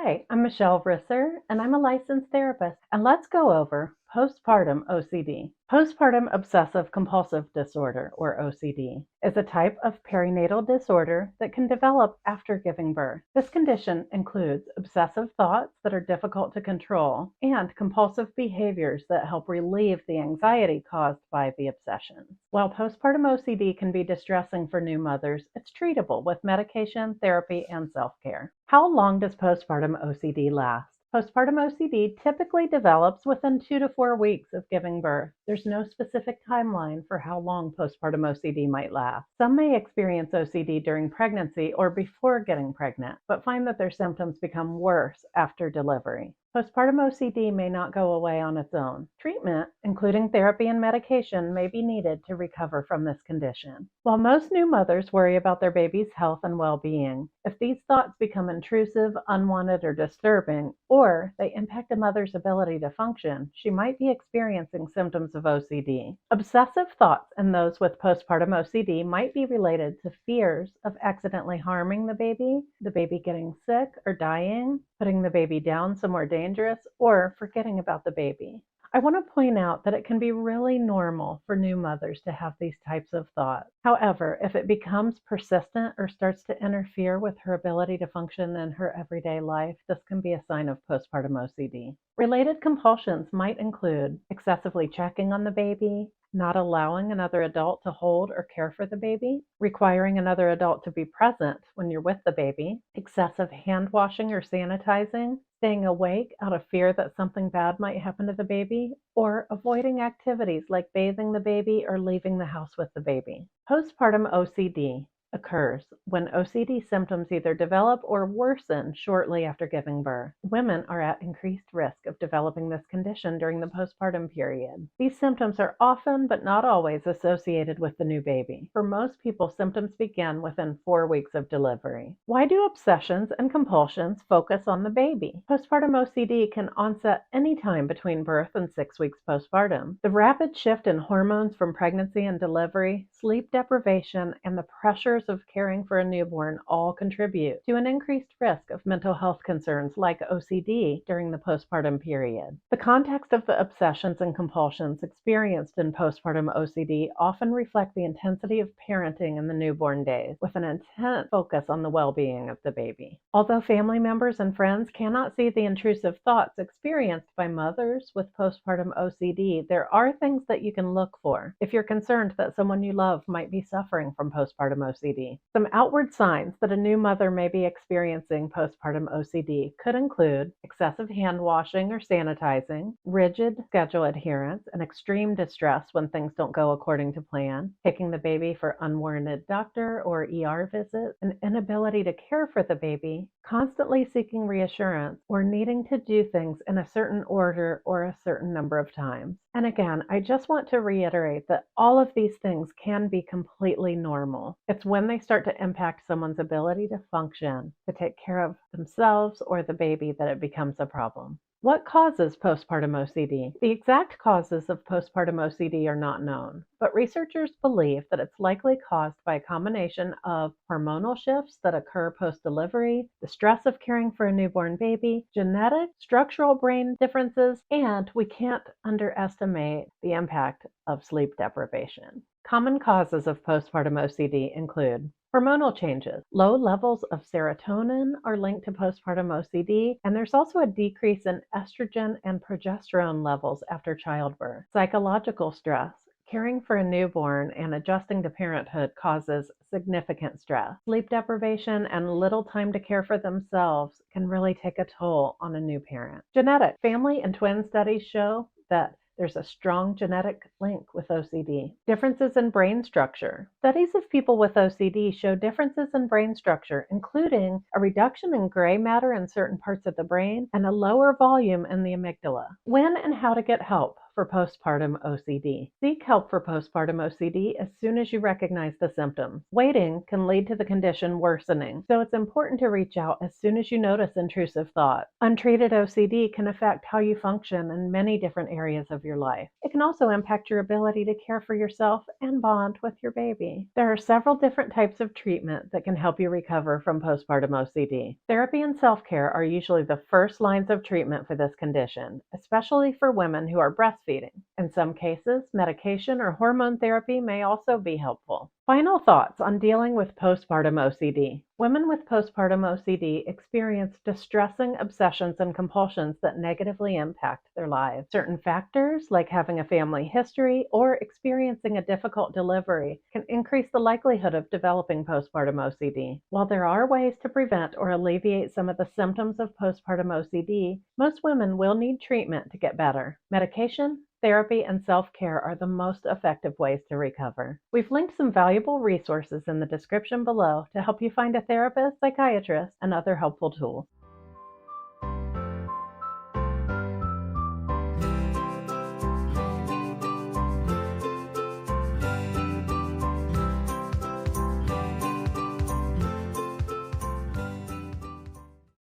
Hi, I'm Michelle Risser, and I'm a licensed therapist, and let's go over postpartum OCD. Postpartum obsessive compulsive disorder, or OCD, is a type of perinatal disorder that can develop after giving birth. This condition includes obsessive thoughts that are difficult to control and compulsive behaviors that help relieve the anxiety caused by the obsessions. While postpartum OCD can be distressing for new mothers, it's treatable with medication, therapy, and self-care. How long does postpartum OCD last? Postpartum OCD typically develops within 2 to 4 weeks of giving birth. There's no specific timeline for how long postpartum OCD might last. Some may experience OCD during pregnancy or before getting pregnant, but find that their symptoms become worse after delivery. Postpartum OCD may not go away on its own. Treatment, including therapy and medication, may be needed to recover from this condition. While most new mothers worry about their baby's health and well-being, if these thoughts become intrusive, unwanted, or disturbing, or they impact a mother's ability to function, she might be experiencing symptoms of OCD. Obsessive thoughts in those with postpartum OCD might be related to fears of accidentally harming the baby getting sick or dying, putting the baby down somewhere dangerous, or forgetting about the baby. I want to point out that it can be really normal for new mothers to have these types of thoughts. However, if it becomes persistent or starts to interfere with her ability to function in her everyday life, this can be a sign of postpartum OCD. Related compulsions might include excessively checking on the baby, not allowing another adult to hold or care for the baby, requiring another adult to be present when you're with the baby, excessive hand washing or sanitizing, staying awake out of fear that something bad might happen to the baby, or avoiding activities like bathing the baby or leaving the house with the baby. Postpartum OCD occurs when OCD symptoms either develop or worsen shortly after giving birth. Women are at increased risk of developing this condition during the postpartum period. These symptoms are often, but not always, associated with the new baby. For most people, symptoms begin within 4 weeks of delivery. Why do obsessions and compulsions focus on the baby? Postpartum OCD can onset anytime between birth and 6 weeks postpartum. The rapid shift in hormones from pregnancy and delivery, sleep deprivation, and the pressures of caring for a newborn all contribute to an increased risk of mental health concerns like OCD during the postpartum period. The context of the obsessions and compulsions experienced in postpartum OCD often reflect the intensity of parenting in the newborn days, with an intense focus on the well-being of the baby. Although family members and friends cannot see the intrusive thoughts experienced by mothers with postpartum OCD, there are things that you can look for if you're concerned that someone you love might be suffering from postpartum OCD. Some outward signs that a new mother may be experiencing postpartum OCD could include excessive hand washing or sanitizing, rigid schedule adherence, and extreme distress when things don't go according to plan, taking the baby for unwarranted doctor or ER visits, an inability to care for the baby, constantly seeking reassurance, or needing to do things in a certain order or a certain number of times. And again, I just want to reiterate that all of these things can be completely normal. It's when they start to impact someone's ability to function, to take care of themselves or the baby, that it becomes a problem. What causes postpartum OCD? The exact causes of postpartum OCD are not known, but researchers believe that it's likely caused by a combination of hormonal shifts that occur post-delivery, the stress of caring for a newborn baby, genetic, structural brain differences, and we can't underestimate the impact of sleep deprivation. Common causes of postpartum OCD include hormonal changes. Low levels of serotonin are linked to postpartum OCD, and there's also a decrease in estrogen and progesterone levels after childbirth. Psychological stress. Caring for a newborn and adjusting to parenthood causes significant stress. Sleep deprivation and little time to care for themselves can really take a toll on a new parent. Genetic. Family and twin studies show that there's a strong genetic link with OCD. Differences in brain structure. Studies of people with OCD show differences in brain structure, including a reduction in gray matter in certain parts of the brain and a lower volume in the amygdala. When and how to get help for postpartum OCD. Seek help for postpartum OCD as soon as you recognize the symptoms. Waiting can lead to the condition worsening, so it's important to reach out as soon as you notice intrusive thoughts. Untreated OCD can affect how you function in many different areas of your life. It can also impact your ability to care for yourself and bond with your baby. There are several different types of treatment that can help you recover from postpartum OCD. Therapy and self-care are usually the first lines of treatment for this condition, especially for women who are breastfeeding. In some cases, medication or hormone therapy may also be helpful. Final thoughts on dealing with postpartum OCD. Women with postpartum OCD experience distressing obsessions and compulsions that negatively impact their lives. Certain factors, like having a family history or experiencing a difficult delivery, can increase the likelihood of developing postpartum OCD. While there are ways to prevent or alleviate some of the symptoms of postpartum OCD, most women will need treatment to get better. Medication, therapy, and self-care are the most effective ways to recover. We've linked some valuable resources in the description below to help you find a therapist, psychiatrist, and other helpful tools.